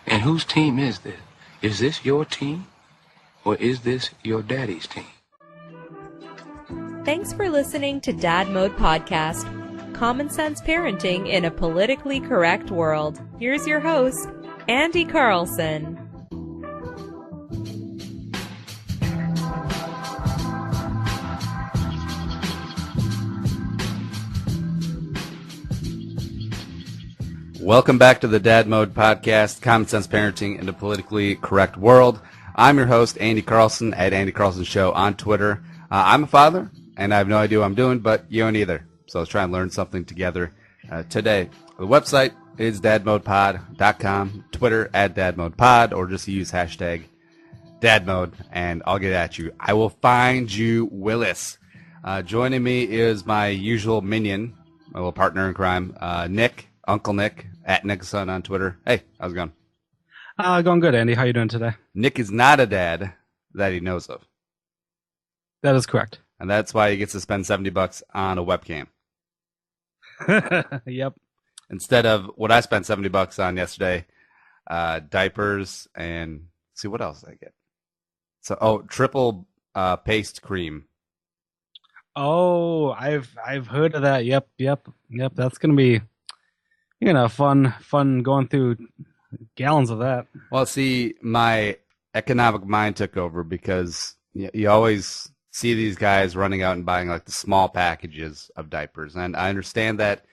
And whose team is this? Is this your team? Or is this your daddy's team? Thanks for listening to Dad Mode Podcast, common sense parenting in a politically correct world. Here's your host, Andy Carlson. Welcome back to the Dad Mode Podcast, common sense parenting in a politically correct world. I'm your host, Andy Carlson, at Andy Carlson Show on Twitter. I'm a father, and I have no idea what I'm doing, but you don't either. So let's try and learn something together today. The website is dadmodepod.com, Twitter at dadmodepod, or just use hashtag dadmode, and I'll get at you. I will find you, Willis. Joining me is my usual minion, my little partner in crime, Nick, Uncle Nick, at Nickson on Twitter. Hey, how's it going? Going good, Andy. How you doing today? Nick is not a dad that he knows of. That is correct. And that's why he gets to spend $70 on a webcam. Yep. Instead of what I spent $70 on yesterday, diapers see what else did I get. So triple paste cream. Oh, I've heard of that. Yep. That's gonna be fun going through gallons of that. Well, see, my economic mind took over because you always see these guys running out and buying like the small packages of diapers. And I understand that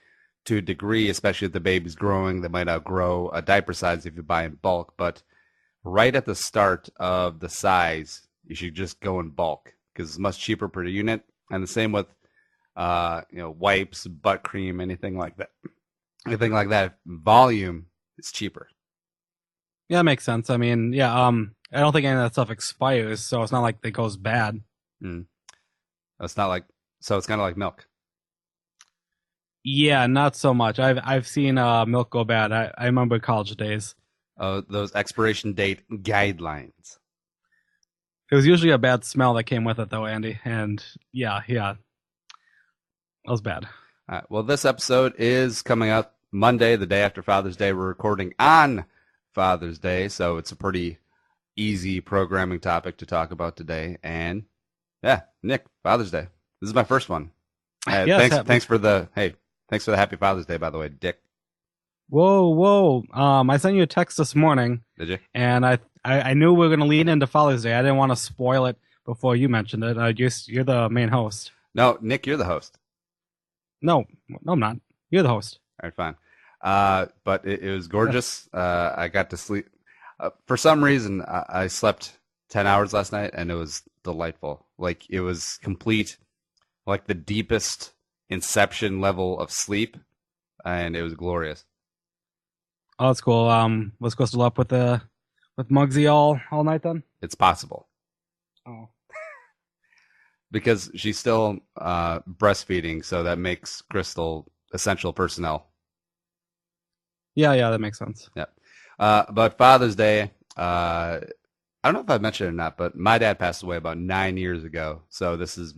to a degree, especially if the baby's growing, they might outgrow a diaper size if you buy in bulk. But right at the start of the size, you should just go in bulk because it's much cheaper per unit. And the same with wipes, butt cream, anything like that. Anything like that, volume is cheaper. Yeah, that makes sense. I mean, I don't think any of that stuff expires, so it's not like it goes bad. It's not like, so it's kind of like milk. Yeah, not so much. I've seen milk go bad. I remember college days. Those expiration date guidelines. It was usually a bad smell that came with it, though, Andy. And yeah, that was bad. All right, well, this episode is coming out Monday, the day after Father's Day. We're recording on Father's Day, so it's a pretty easy programming topic to talk about today. And yeah, Nick, Father's Day. This is my first one. Yes, thanks for the Happy Father's Day, by the way, Dick. Whoa! I sent you a text this morning. Did you? And I knew we were going to lead into Father's Day. I didn't want to spoil it before you mentioned it. You're the main host. No, Nick, you're the host. No, I'm not. You're the host. All right, fine. But it was gorgeous. I got to sleep. For some reason, I slept 10 hours last night, and it was delightful. Like, it was complete, like the deepest Inception level of sleep, and it was glorious. Oh, that's cool. Was supposed to up with Muggsy all night then? It's possible. Oh. Because she's still breastfeeding, so that makes Crystal essential personnel. Yeah, that makes sense. Yeah. But Father's Day, I don't know if I mentioned it or not, but my dad passed away about 9 years ago. So this would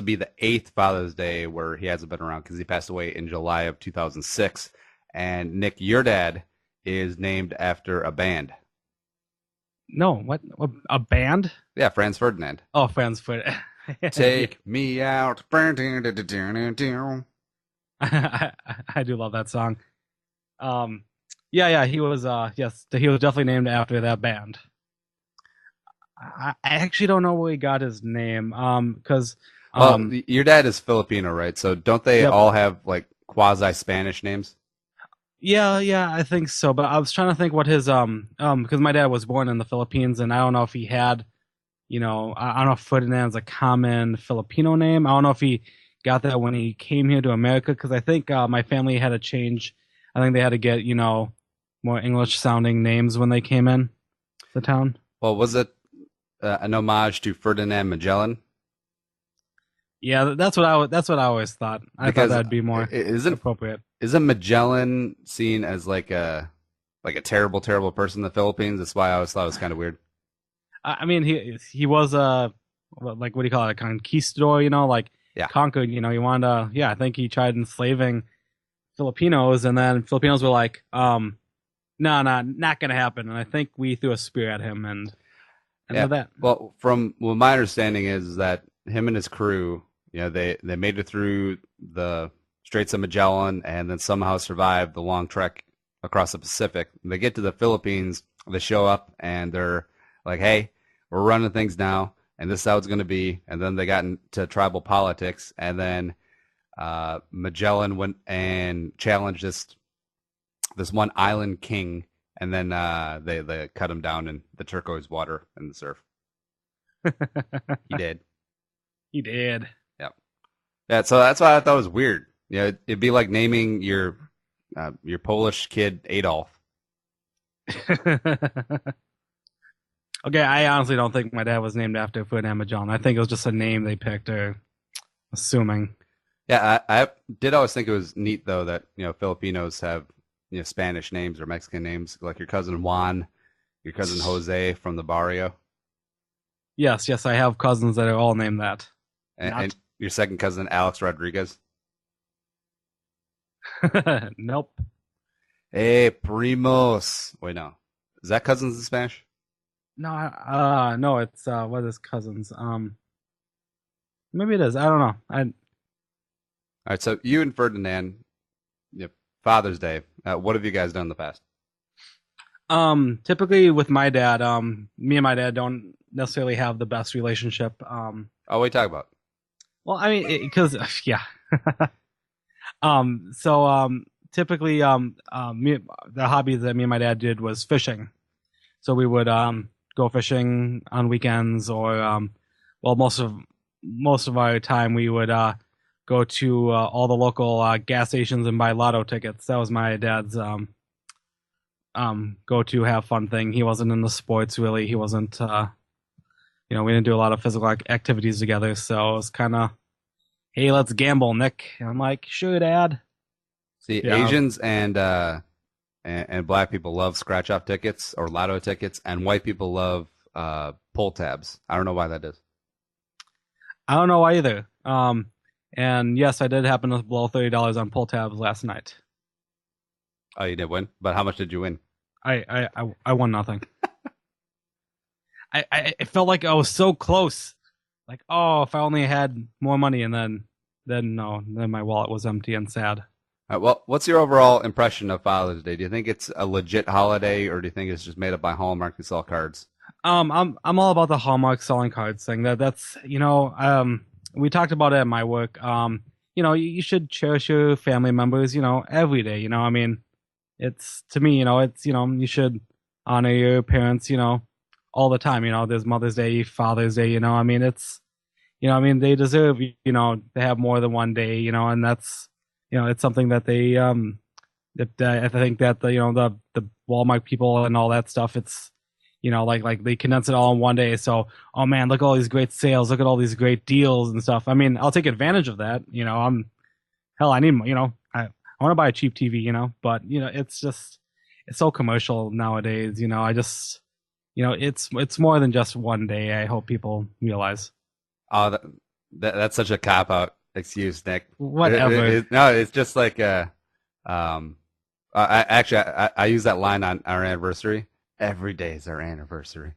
be the 8th Father's Day where he hasn't been around because he passed away in July of 2006. And Nick, your dad is named after a band. No, what? A band? Yeah, Franz Ferdinand. Oh, Franz Ferdinand. Take me out. I do love that song. He was he was definitely named after that band. I actually don't know where he got his name. Because your dad is Filipino, right? So don't they all have like quasi Spanish names? Yeah, I think so. But I was trying to think what his because my dad was born in the Philippines, and I don't know if he had, I don't know if Ferdinand's a common Filipino name. I don't know if he got that when he came here to America, because I think my family had to change. I think they had to get more English sounding names when they came in the town. Well, was it an homage to Ferdinand Magellan? Yeah, that's what I always thought. I thought that'd be more appropriate. Isn't Magellan seen as like a terrible person in the Philippines? That's why I always thought it was kind of weird. I mean, he was like, what do you call it, a conquistador? Conquered. He wanted to. I think he tried enslaving Filipinos, and then Filipinos were like, No, not gonna happen. And I think we threw a spear at him, and Yeah. with that. Well, from what my understanding is that him and his crew, they made it through the Straits of Magellan and then somehow survived the long trek across the Pacific. They get to the Philippines, they show up, and they're like, "Hey, we're running things now, and this is how it's going to be." And then they got into tribal politics, and then Magellan went and challenged this one island king, and then they cut him down in the turquoise water in the surf. He did. He did. Yep. Yeah. So that's why I thought it was weird. It'd be like naming your Polish kid Adolf. Okay, I honestly don't think my dad was named after Ferdinand Magellan. I think it was just a name they picked, or assuming. Yeah, I did always think it was neat though that Filipinos have Spanish names or Mexican names, like your cousin Juan, your cousin Jose from the barrio. Yes, I have cousins that are all named that. And your second cousin Alex Rodriguez. Nope. Hey, primos. Wait, no. Is that cousins in Spanish? No, no, it's what is cousins? Maybe it is. I don't know. All right, so you and Ferdinand, Father's Day. What have you guys done in the past? Typically with my dad, me and my dad don't necessarily have the best relationship. Oh, what are you talking about? Well, I mean, because yeah. Typically, the hobby that me and my dad did was fishing. So we would go fishing on weekends, or most of our time we would go to all the local gas stations and buy lotto tickets. That was my dad's go to have fun thing. He wasn't into sports really. He wasn't we didn't do a lot of physical activities together. So it was kind of, hey, let's gamble, Nick. And I'm like, sure, Dad. See, Yeah. Asians and black people love scratch off tickets or lotto tickets, and white people love pull tabs. I don't know why that is. I don't know why either. And yes, I did happen to blow $30 on pull tabs last night. Oh, you did win? But how much did you win? I won nothing. I felt like I was so close. Like, oh, if I only had more money, and then my wallet was empty and sad. All right, well, what's your overall impression of Father's Day? Do you think it's a legit holiday, or do you think it's just made up by Hallmark to sell cards? I'm all about the Hallmark selling cards thing. That's we talked about it at my work. You should cherish your family members, every day. I mean, it's, to me, it's, you should honor your parents, all the time. There's Mother's Day, Father's Day. I mean, it's, they deserve, to have more than one day. And that's, it's something that they I think that the Walmart people and all that stuff, it's, like they condense it all in one day. So, oh man, look at all these great sales, look at all these great deals and stuff. I mean, I'll take advantage of that. I need, I want to buy a cheap TV, but it's just, it's so commercial nowadays. I just, it's more than just one day. I hope people realize. Oh, that's such a cop out excuse, Nick. Whatever. No, it's just like I use that line on our anniversary. Every day is our anniversary.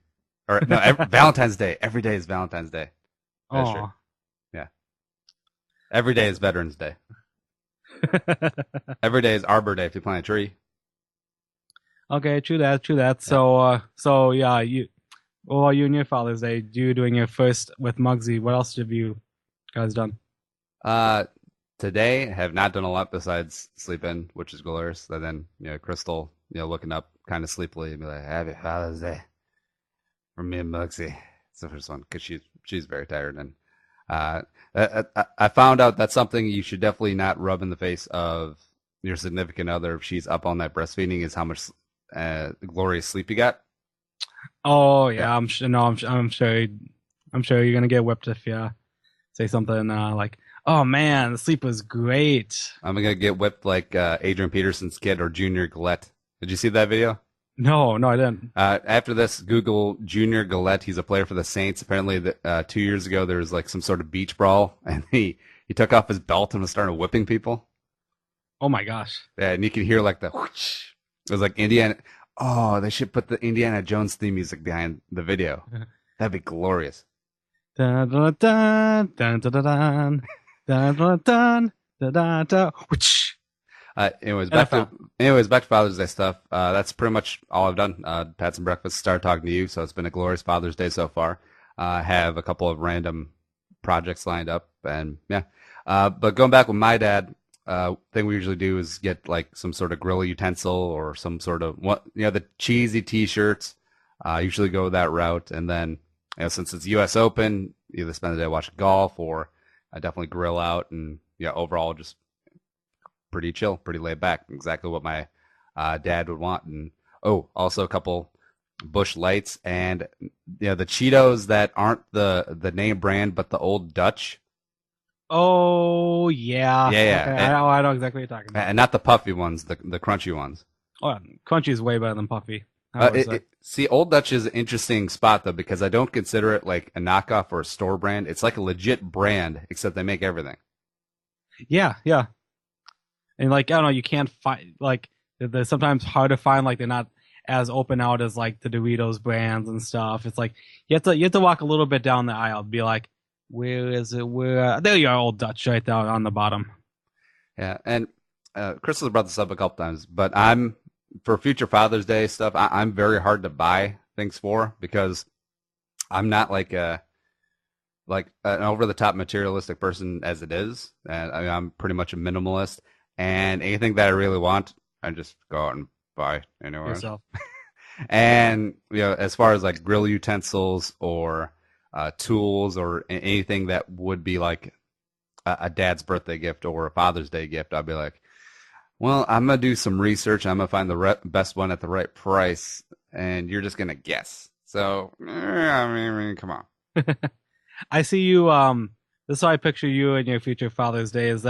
Or no, Valentine's Day. Every day is Valentine's Day. That's true. Yeah. Every day is Veterans Day. Every day is Arbor Day if you plant a tree. Okay, true that. Yeah. So yeah, what about you and your Father's Day? You doing your first with Muggsy? What else have you guys done? Today have not done a lot besides sleep in, which is glorious. And then Crystal, looking up kind of sleepily and be like, "Happy Father's Day from me and Muggsy." It's the first one because she's very tired. And I found out that's something you should definitely not rub in the face of your significant other if she's up on that breastfeeding, is how much glorious sleep you got. Oh yeah, I'm sure. No, I'm sure you're gonna get whipped if you say something like, "Oh man, the sleep was great." I'm gonna get whipped like Adrian Peterson's kid or Junior Gillette. Did you see that video? No, I didn't. After this, Google Junior Gillette. He's a player for the Saints. Apparently, 2 years ago, there was like some sort of beach brawl, and he took off his belt and was starting whipping people. Oh my gosh. Yeah, and you can hear like the whoosh, It was like Indiana. Oh, they should put the Indiana Jones theme music behind the video. That'd be glorious. Dun, dun, dun, dun, dun, dun, dun, dun, dun, dun, dun, dun, dun. Whoosh. Anyways, NFL. back to Father's Day stuff. That's pretty much all I've done. Had some breakfast, started talking to you, so it's been a glorious Father's Day so far. Have a couple of random projects lined up, and yeah. But going back with my dad, thing we usually do is get like some sort of grill utensil or some sort of the cheesy T-shirts. Usually go that route, and then since it's U.S. Open, either spend the day watching golf or I definitely grill out, and overall just pretty chill, pretty laid back. Exactly what my dad would want. And also a couple Bush Lights and the Cheetos that aren't the name brand but the Old Dutch. Oh yeah. Yeah. Okay, And, I know exactly what you're talking about. and not the puffy ones, the crunchy ones. Oh, Crunchy is way better than Puffy. See, Old Dutch is an interesting spot though, because I don't consider it like a knockoff or a store brand. It's like a legit brand, except they make everything. Yeah. And like I don't know, you can't find like they're sometimes hard to find. Like they're not as open out as like the Doritos brands and stuff. It's like you have to walk a little bit down the aisle, be like, where is it? Where there you are, Old Dutch, right down on the bottom. Yeah, and Crystal's brought this up a couple times, but for future Father's Day stuff, I'm very hard to buy things for because I'm not like an over the top materialistic person as it is, and I'm pretty much a minimalist. And anything that I really want, I just go out and buy anywhere. Yourself. And as far as like grill utensils or tools or anything that would be like a dad's birthday gift or a Father's Day gift, I'd be like, well, I'm gonna do some research. I'm gonna find the best one at the right price, and you're just gonna guess. So, I mean, come on. I see you. This is how I picture you and your future Father's Day. Is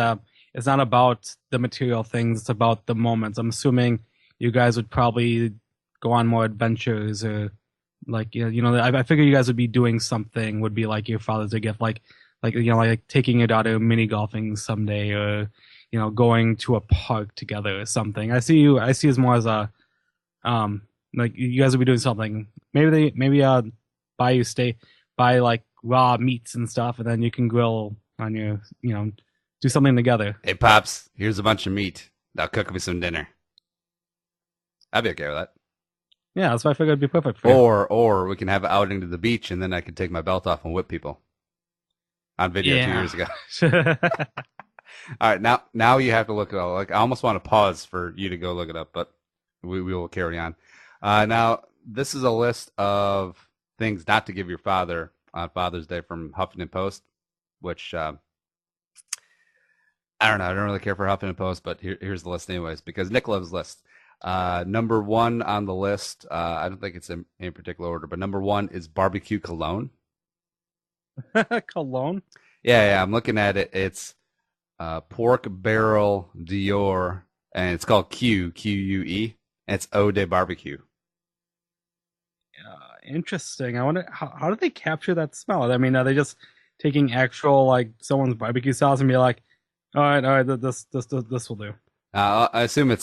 it's not about the material things; it's about the moments. I'm assuming you guys would probably go on more adventures, or like I figure you guys would be doing something. Would be like your Father's Day gift, like taking your daughter mini golfing someday, or going to a park together or something. I see as more as a like you guys would be doing something. Maybe buy like raw meats and stuff, and then you can grill on your do something together. Hey, Pops, here's a bunch of meat. Now cook me some dinner. I'd be okay with that. Yeah, that's why I figured it'd be perfect for you. Or we can have an outing to the beach, and then I can take my belt off and whip people on video 2 years ago. All right, now you have to look it up. Like I almost want to pause for you to go look it up, but we will carry on. Now this is a list of things not to give your father on Father's Day from Huffington Post, which I don't know. I don't really care for Huffington Post, but here's the list anyways, because Nick loves lists. Number one on the list, I don't think it's in any particular order, but number one is barbecue cologne. Cologne? Yeah, I'm looking at it. It's Pork Barrel Dior, and it's called QUE, and it's Eau de Barbecue. Interesting. I wonder how do they capture that smell? I mean, are they just taking actual like someone's barbecue sauce and be like, all right, this will do. I assume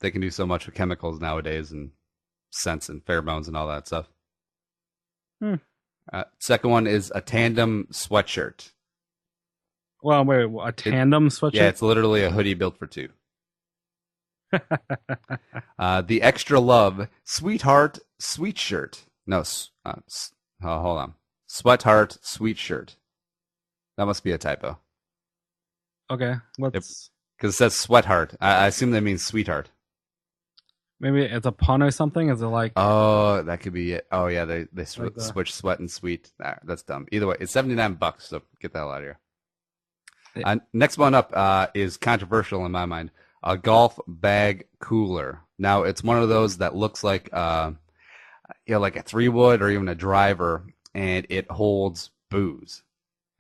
they can do so much with chemicals nowadays and scents and pheromones and all that stuff. Second one is a tandem sweatshirt. Well, wait, a tandem sweatshirt? Yeah, it's literally a hoodie built for two. The Extra Love Sweetheart Sweet Shirt. No, hold on. Sweatheart Sweet Shirt. That must be a typo. Okay, because it says Sweatheart. I assume that means sweetheart. Maybe it's a pun or something. Is it like? Oh, that could be it. Oh yeah, they switch sweat and sweet. That's dumb. Either way, it's $79. So get the hell out of here. Yeah. Next one up is controversial in my mind. A golf bag cooler. Now it's one of those that looks like like a 3-wood or even a driver, and it holds booze,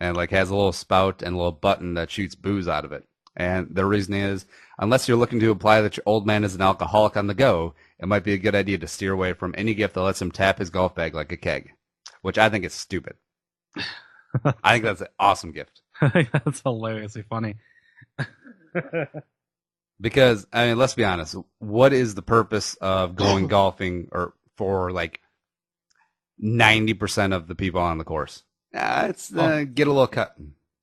and like has a little spout and a little button that shoots booze out of it. And the reason is, unless you're looking to imply that your old man is an alcoholic on the go, it might be a good idea to steer away from any gift that lets him tap his golf bag like a keg, which I think is stupid. I think that's an awesome gift. That's hilariously funny. Because, I mean, let's be honest. What is the purpose of going golfing or for like 90% of the people on the course? It's get a little cut.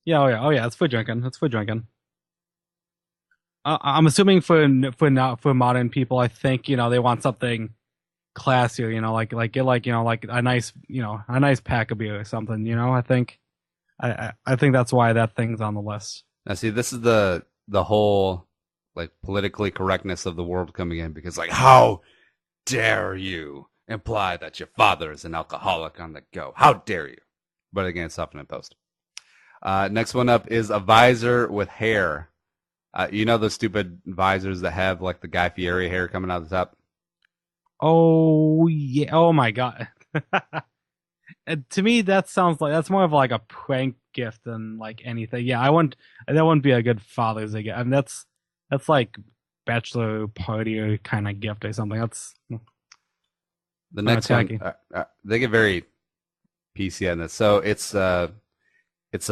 Yeah, oh yeah, it's for drinking. It's for drinking. I'm assuming for modern people, I think they want something classier. Like a nice pack of beer or something. I think that's why that thing's on the list. Now, see, this is the whole like politically correctness of the world coming in, because like, how dare you imply that your father is an alcoholic on the go? How dare you? But again, it's Huffington Post. Next one up is a visor with hair. Those stupid visors that have like the Guy Fieri hair coming out of the top? Oh yeah! Oh my god! And to me, that sounds like that's more of like a prank gift than like anything. Yeah, that wouldn't be a good Father's Day gift. I mean, that's like bachelor party kind of gift or something. That's the next one. They get very PC on this. So it's a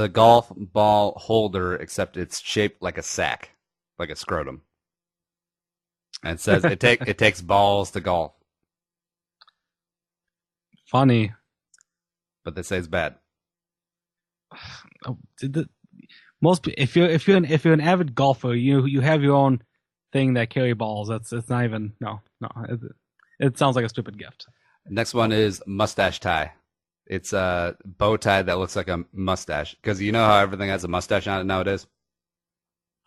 golf ball holder, except it's shaped like a sack, like a scrotum. And it says it takes balls to golf. Funny, but they say it's bad. If you're an avid golfer, you have your own thing that carry balls. It's not even no. It sounds like a stupid gift. Next one is mustache tie. It's a bow tie that looks like a mustache, because you know how everything has a mustache on it nowadays.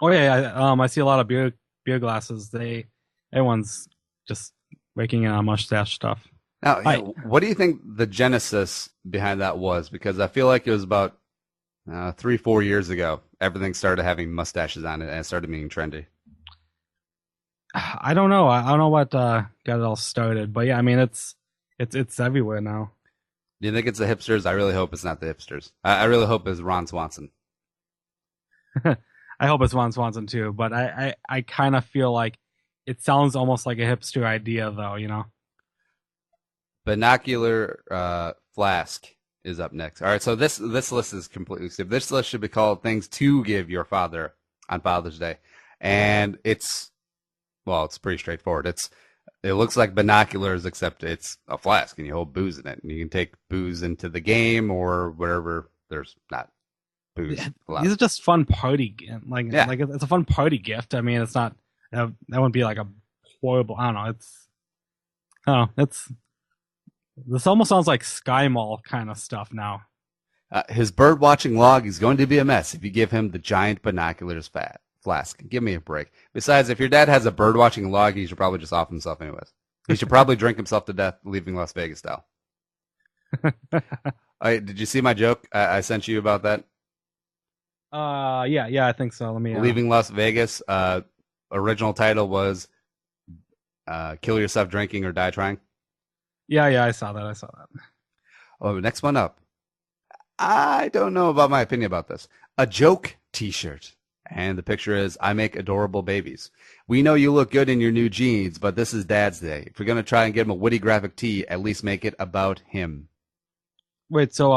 Oh yeah, I see a lot of beer glasses. Everyone's just raking in on mustache stuff. Now, what do you think the genesis behind that was? Because I feel like it was about 3-4 years ago, everything started having mustaches on it, and it started being trendy. I don't know. I don't know what got it all started, but yeah, I mean it's everywhere now. Do you think it's the hipsters? I really hope it's not the hipsters. I really hope it's Ron Swanson. I hope it's Ron Swanson too, but I kind of feel like it sounds almost like a hipster idea, though. Binocular flask is up next. All right, so this list is completely stupid. This list should be called things to give your father on Father's Day, and it's pretty straightforward. It looks like binoculars, except it's a flask, and you hold booze in it, and you can take booze into the game or wherever there's not booze allowed. These are just fun party, like it's a fun party gift. I mean, it's not that wouldn't be like a horrible. I don't know. This almost sounds like Sky Mall kind of stuff now. His bird watching log is going to be a mess if you give him the giant binoculars flask. Give me a break. Besides, if your dad has a bird watching log, he should probably just off himself anyways. He should probably drink himself to death, leaving Las Vegas style. Did you see my joke I sent you about that? Yeah, I think so. Let me. Leaving Las Vegas. Original title was "Kill Yourself Drinking or Die Trying." Yeah, I saw that. Oh, next one up. I don't know about my opinion about this. A joke T-shirt. And the picture is, I make adorable babies. We know you look good in your new jeans, but this is Dad's Day. If you're going to try and get him a witty graphic tee, at least make it about him. Wait, so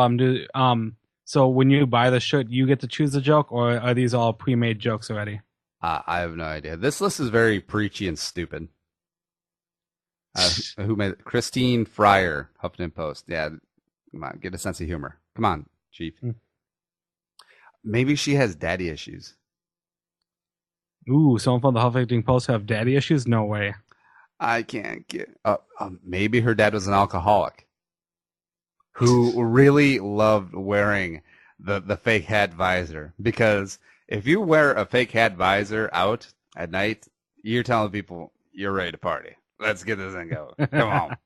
so when you buy the shirt, you get to choose the joke, or are these all pre-made jokes already? I have no idea. This list is very preachy and stupid. Who made it? Christine Fryer, Huffington Post. Yeah, come on, get a sense of humor. Come on, Chief. Maybe she has daddy issues. Ooh, someone from the Huffington Post have daddy issues? No way. I can't get. Maybe her dad was an alcoholic who really loved wearing the fake hat visor. Because if you wear a fake hat visor out at night, you're telling people you're ready to party. Let's get this thing going. Come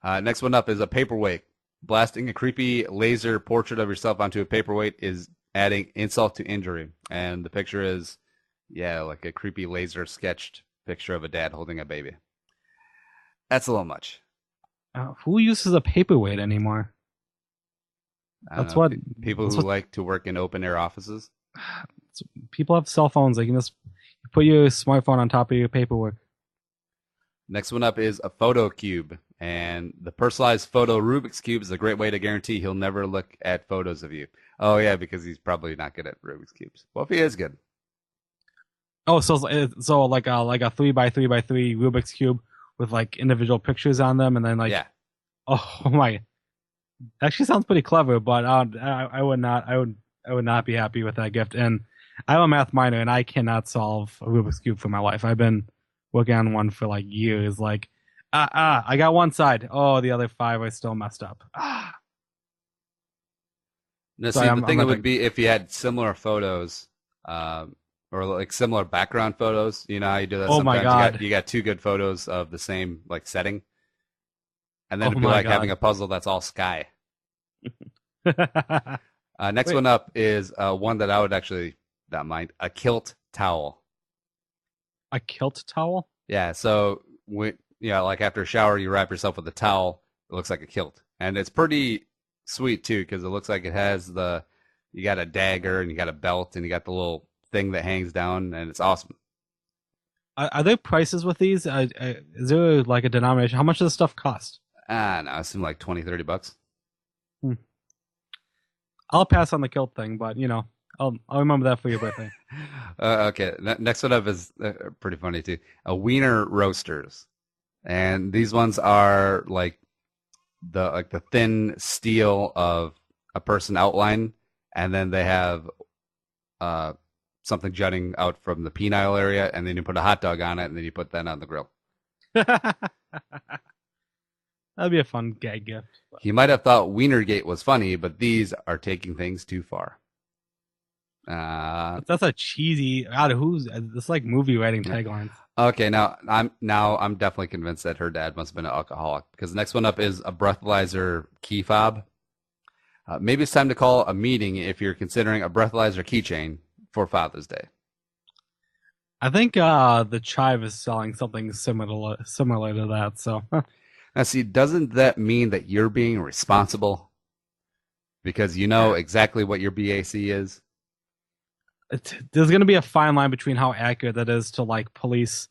on. Next one up is a paperweight. Blasting a creepy laser portrait of yourself onto a paperweight is adding insult to injury. And the picture is, like a creepy laser sketched picture of a dad holding a baby. That's a little much. Who uses a paperweight anymore? People who like to work in open air offices. People have cell phones. They can just put your smartphone on top of your paperwork. Next one up is a photo cube. And the personalized photo Rubik's Cube is a great way to guarantee he'll never look at photos of you. Oh, yeah, because he's probably not good at Rubik's Cubes. Well, if he is good. Oh, so like a 3x3x3 Rubik's cube with like individual pictures on them, and then like Yeah. oh my, actually sounds pretty clever. But I would not I would not be happy with that gift. And I'm a math minor, and I cannot solve a Rubik's cube for my life. I've been working on one for like years. Like I got one side. Oh, the other five I still messed up. Now, Sorry, see, the thing I'm would not be if you had similar photos, or like similar background photos. You know how you do that Oh my sometimes. God. You got two good photos of the same like setting, and then Oh it'd be my like having God. a puzzle that's all sky. Next Wait, one up is one that I would actually not mind, a kilt towel. a kilt towel? Yeah, so like after a shower, you wrap yourself with a towel. It looks like a kilt, and it's pretty sweet too because it looks like it has you got a dagger and you got a belt and you got the little thing that hangs down, and it's awesome. Are there prices with these? Is there like a denomination? How much does this stuff cost? No, I assume like $20-$30. Hmm. I'll pass on the kilt thing, but I'll remember that for your birthday. Okay, next one up is pretty funny too. A wiener roasters, and these ones are like the thin steel of a person outline, and then they have something jutting out from the penile area, and then you put a hot dog on it, and then you put that on the grill. That'd be a fun gag gift. You might have thought Wienergate was funny, but these are taking things too far. That's a cheesy. God, this like movie writing taglines. Okay, now I'm definitely convinced that her dad must have been an alcoholic because the next one up is a breathalyzer key fob. Maybe it's time to call a meeting if you're considering a breathalyzer keychain for Father's Day. I think the Chive is selling something similar to that. So Now, see, doesn't that mean that you're being responsible because you know exactly what your BAC is? There's going to be a fine line between how accurate that is to like police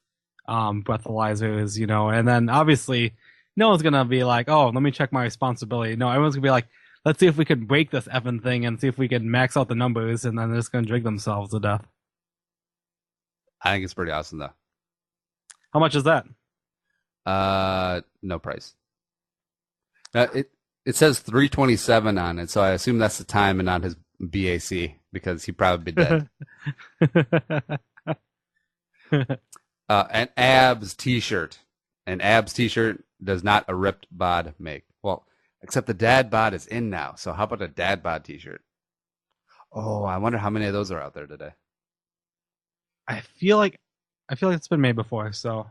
breathalyzers, and then obviously no one's going to be like, oh, let me check my responsibility. No, everyone's going to be like, let's see if we can break this effing thing and see if we can max out the numbers, and then they're just going to drink themselves to death. I think it's pretty awesome though. How much is that? No price. It says 327 on it, so I assume that's the time and not his BAC because he'd probably be dead. An abs t-shirt. An abs t-shirt does not a ripped bod make. Well, except the dad bod is in now. So how about a dad bod t-shirt? Oh, I wonder how many of those are out there today. I feel like it's been made before. So,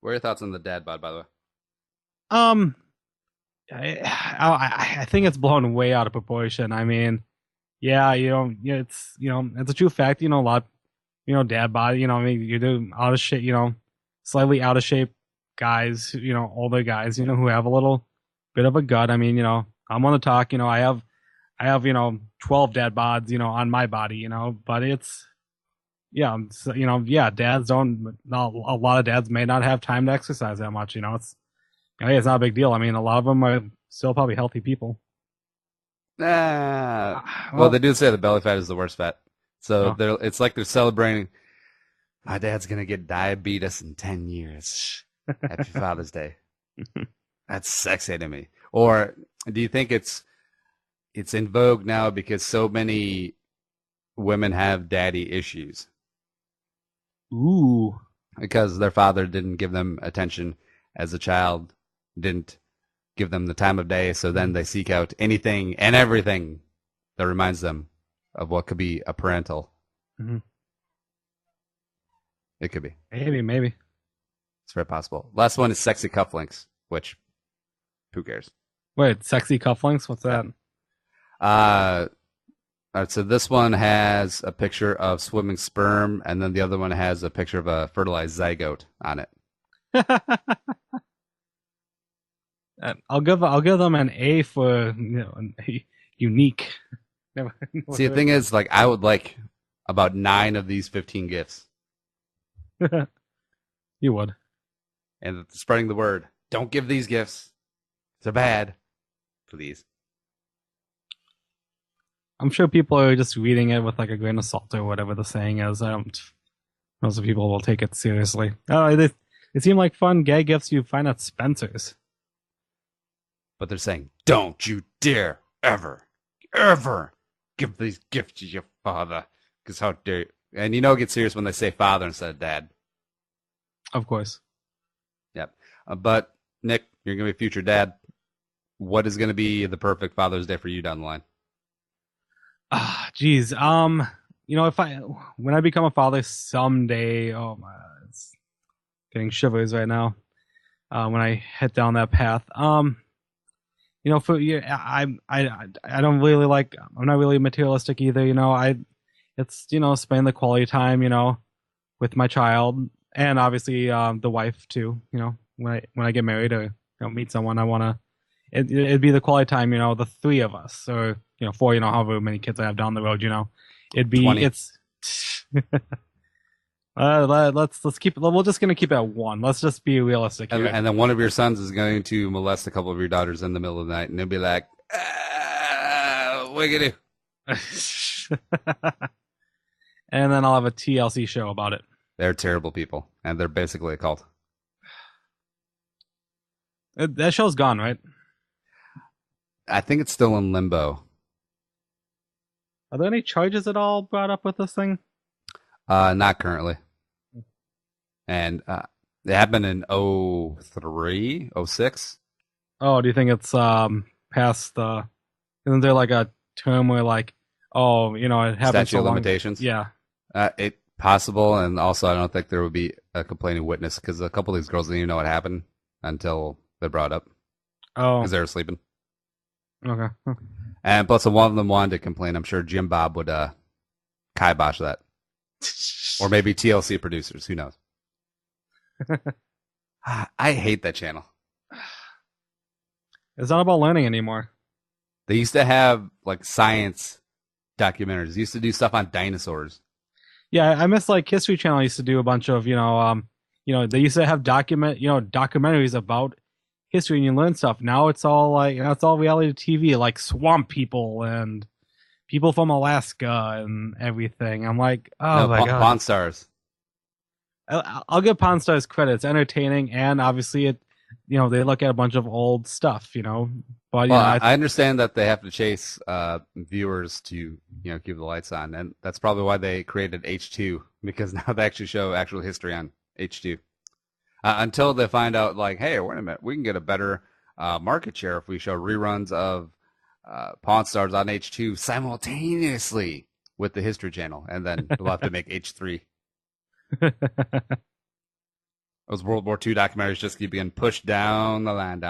what are your thoughts on the dad bod, by the way? I think it's blown way out of proportion. I mean, yeah, it's it's a true fact. A lot, dad bod. I mean, you do out of shape. Slightly out of shape guys. Older guys. Who have a little bit of a gut. I mean, I'm on the talk. I have 12 dad bods. On my body. But it's. Yeah, so, dads don't. A lot of dads may not have time to exercise that much. It's it's not a big deal. I mean, a lot of them are still probably healthy people. Well, they do say the belly fat is the worst fat. So it's like they're celebrating. My dad's gonna get diabetes in 10 years. Happy Father's Day. That's sexy to me. Or do you think it's in vogue now because so many women have daddy issues? Ooh. Because their father didn't give them attention as a child, didn't give them the time of day, so then they seek out anything and everything that reminds them of what could be a parental. Mm-hmm. It could be. Maybe. It's very possible. Last one is sexy cufflinks, which, who cares? Wait, sexy cufflinks? What's that? All right, so this one has a picture of swimming sperm, and then the other one has a picture of a fertilized zygote on it. I'll give them an A for unique. See, the thing is, like, I would like about 9 of these 15 gifts. You would. And spreading the word. Don't give these gifts. They're bad. Please. I'm sure people are just reading it with like a grain of salt or whatever the saying is. Most people will take it seriously. Oh, they seem like fun gag gifts you find at Spencer's. But they're saying, don't you dare ever give these gifts to your father. Because how dare you? And it gets serious when they say father instead of dad. Of course. Yep. But, Nick, you're going to be a future dad. What is going to be the perfect Father's Day for you down the line? Geez. When I become a father someday, oh my, it's getting shivers right now. When I head down that path. I don't really I'm not really materialistic either. It's spending the quality time, with my child and obviously the wife too. When I get married or meet someone, I wanna it'd be the quality time. The three of us or four. However many kids I have down the road. It'd be 20. It's. Let's keep. We're just gonna keep it at one. Let's just be realistic here. And then one of your sons is going to molest a couple of your daughters in the middle of the night, and they'll be like, "Wiggity." And then I'll have a TLC show about it. They're terrible people, and they're basically a cult. That show's gone, right? I think it's still in limbo. Are there any charges at all brought up with this thing? Not currently. And it happened in 03, 06. Oh, do you think it's past the? Isn't there like a term where it happened Statute so of long? limitations? Yeah. It possible, and also I don't think there would be a complaining witness because a couple of these girls didn't even know what happened until they brought up Oh. because they were sleeping. Okay. Huh. And plus, one of them wanted to complain. I'm sure Jim Bob would kibosh that. Or maybe TLC producers. Who knows? I hate that channel. It's not about learning anymore. They used to have science documentaries. They used to do stuff on dinosaurs. Yeah, I miss History Channel used to do a bunch of they used to have documentaries about history and you learn stuff. Now it's all it's all reality TV, like swamp people and people from Alaska and everything. I'm like, oh my god. Pawn Stars. I'll give Pawn Stars credit. It's entertaining and obviously they look at a bunch of old stuff, But I understand that they have to chase viewers to keep the lights on, and that's probably why they created H2 because now they actually show actual history on H2. Until they find out, hey, wait a minute, we can get a better market share if we show reruns of Pawn Stars on H2 simultaneously with the History Channel, and then we'll have to make H3. Those World War II documentaries just keep getting pushed down the line.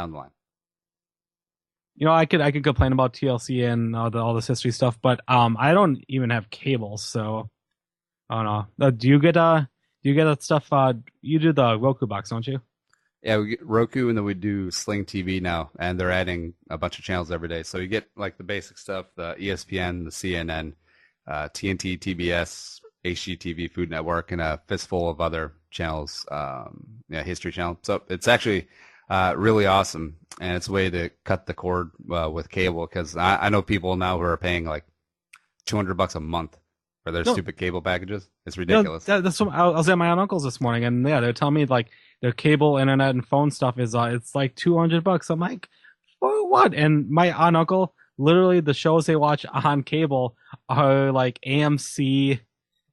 I could complain about TLC and all this history stuff, but I don't even have cable, so I don't know. Do you get that stuff? You do the Roku box, don't you? Yeah, we get Roku, and then we do Sling TV now, and they're adding a bunch of channels every day. So you get the basic stuff: the ESPN, the CNN, TNT, TBS, HGTV, Food Network, and a fistful of other channels. History Channel. So it's actually really awesome, and it's a way to cut the cord with cable because I know people now who are paying $200 a month for their stupid cable packages. It's ridiculous. That's what I was at my aunt uncle's this morning, and yeah, they're telling me their cable, internet, and phone stuff is it's $200. I'm like, for what? And my aunt uncle, literally, the shows they watch on cable are AMC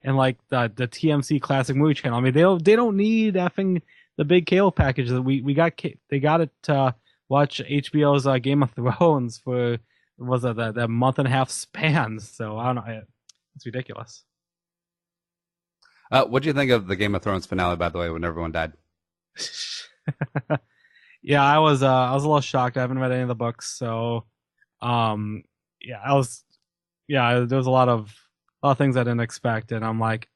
and the TMC Classic Movie Channel. I mean, they don't need effing the big cable package that we got. They got it to watch HBO's Game of Thrones for that month and a half span. So I don't know. It's ridiculous. What do you think of the Game of Thrones finale, by the way, when everyone died? Yeah, I was a little shocked. I haven't read any of the books, so there was a lot of things I didn't expect, and I'm like,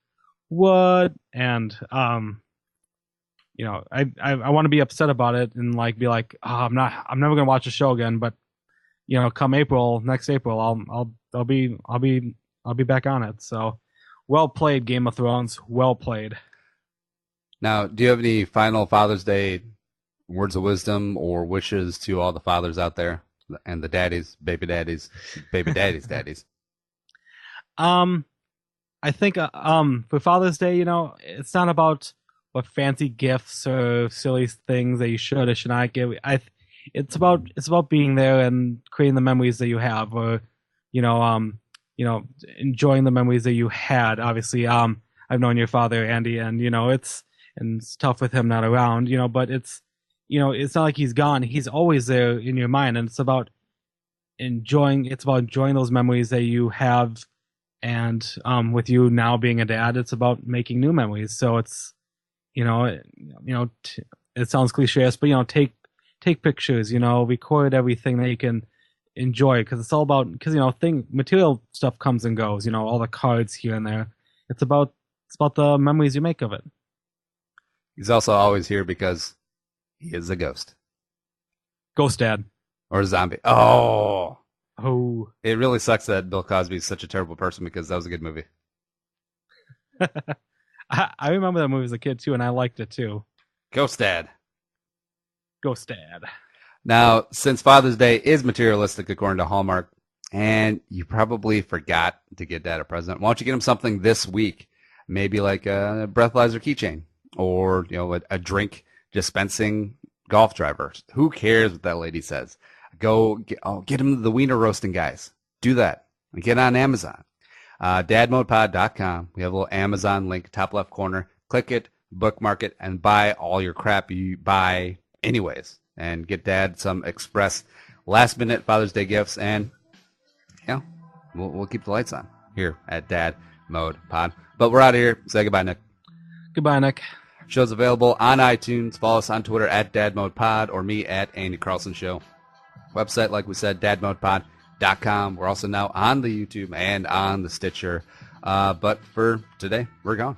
what? And I want to be upset about it and be like, oh, I'm never gonna watch the show again. But come next April, I'll be back on it. So, well played, Game of Thrones. Well played. Now, do you have any final Father's Day words of wisdom or wishes to all the fathers out there and the daddies, baby daddies, daddies? I think for Father's Day, it's not about what fancy gifts or silly things that you should or should not give. It's about being there and creating the memories that you have, or you know um enjoying the memories that you had. Obviously, I've known your father, Andy, and it's tough with him not around, but it's not like he's gone. He's always there in your mind, and it's about enjoying those memories that you have. And with you now being a dad, it's about making new memories. So it's you know it sounds cliche, but take pictures, record everything that you can enjoy, because it's all about, because material stuff comes and goes, all the cards here and there. It's about the memories you make of it. He's also always here because he is a ghost. Ghost dad. Or a zombie. Oh. It really sucks that Bill Cosby is such a terrible person, because that was a good movie. I remember that movie as a kid too, and I liked it too. Ghost Dad. Ghost Dad. Now, since Father's Day is materialistic according to Hallmark, and you probably forgot to get Dad a present, why don't you get him something this week? Maybe like a breathalyzer keychain, or a drink dispensing golf driver. Who cares what that lady says? Get him the wiener roasting guys. Do that. And get on Amazon. dadmodepod.com. We have a little Amazon link, top left corner. Click it, bookmark it, and buy all your crap you buy anyways. And get Dad some express last-minute Father's Day gifts. And, we'll keep the lights on here at Dad Mode Pod. But we're out of here. Say goodbye, Nick. Goodbye, Nick. Show's available on iTunes. Follow us on Twitter at DadModePod, or me at Andy Carlson Show. Website, like we said, dadmodepod.com. We're also now on the YouTube and on the Stitcher. But for today, we're gone.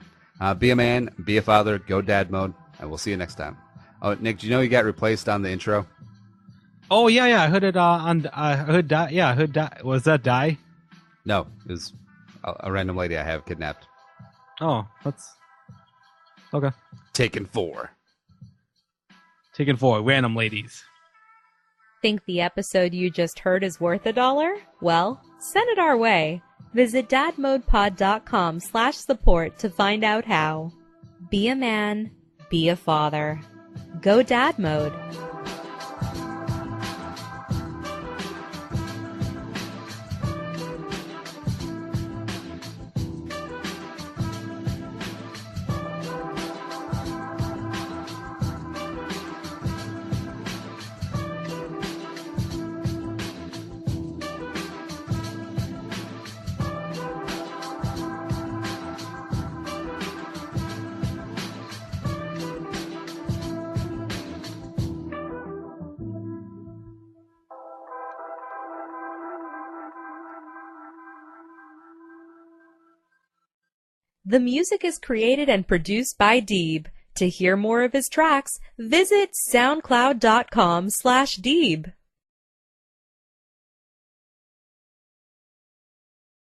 Be a man, be a father, go Dad Mode, and we'll see you next time. Oh, Nick, do you know you got replaced on the intro? Oh, yeah. I heard it I heard Die. Yeah, I heard Die. Was that Die? No, it was a random lady I have kidnapped. Oh, that's... Okay. Taken 4. Random ladies. Think the episode you just heard is worth $1? Well, send it our way. Visit dadmodepod.com/support to find out how. Be a man, be a father. Go Dad Mode. The music is created and produced by deeB. To hear more of his tracks, visit soundcloud.com/deeB.